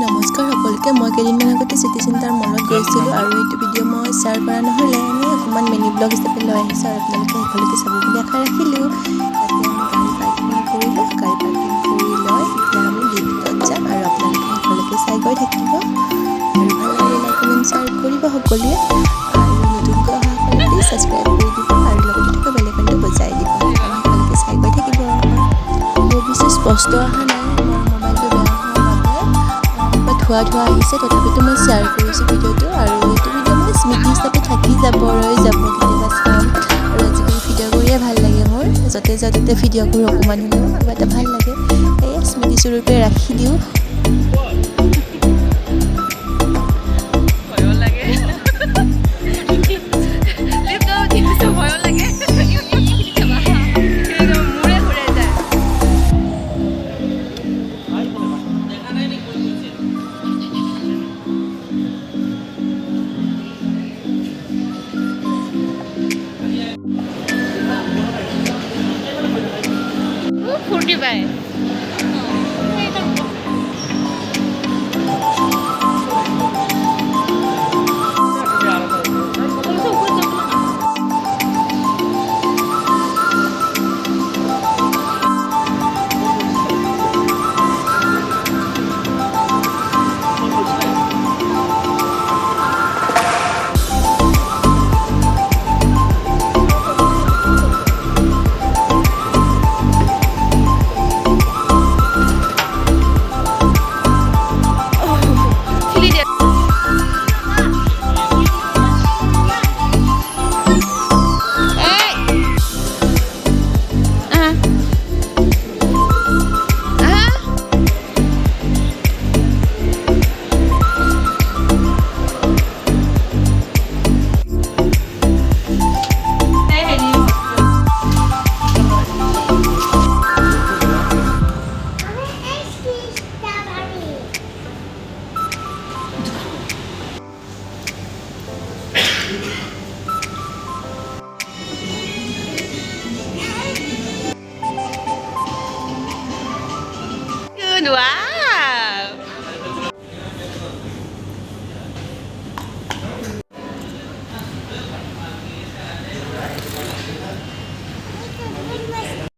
নমস্কাৰ সকলোকে। মই কেইদিনমান আগতে চিটি চেণ্টাৰ মলত গৈছিলোঁ আৰু এইটো ভিডিঅ' মই শ্বেয়াৰ কৰা নহ'লে আমি অকণমান মিনি ব্লগ হিচাপে লৈ আহিছোঁ আৰু আপোনালোকে শেষলৈকে চাব বুলি আশা ৰাখিলোঁ। তাতে আমি গাড়ী পাৰ্কিং কৰিলোঁ। গাড়ী পাৰ্কিং কৰি লৈ এতিয়া আমি লিফ্টত যাম আৰু আপোনালোকে শেষলৈকে চাই গৈ থাকিব আৰু ভাল লাগিলে লাইক কমেণ্ট শ্বেয়াৰ কৰিব সকলোৱে আৰু নতুনকৈ অহাসকলে প্লিজ ছাবস্ক্ৰাইব কৰি দিব আৰু লগতে থকা বেল আইকনটো বজাই দিব। শেষলৈকে চাই গৈ থাকিব। মোৰ বেছি স্পষ্ট অহা নাই, মোৰ মোবাইলটো বেয়া হোৱাৰ ধোৱা আহিছে, তথাপিতো মই শ্বেয়াৰ কৰিছোঁ ভিডিঅ'টো আৰু এইটো ভিডিঅ' মানে স্মৃতি হিচাপে থাকি যাব, ৰৈ যাব, কেতিয়াবা চাম আৰু আজিকালি ভিডিঅ' কৰিয়ে ভাল লাগে মোৰ। য'তে য'তে ভিডিঅ' কৰোঁ অকণমান হ'লেও কিবা এটা ভাল লাগে, সেয়ে স্মৃতিস্বৰূপে ৰাখি দিওঁ। ফূৰ্তি পায়।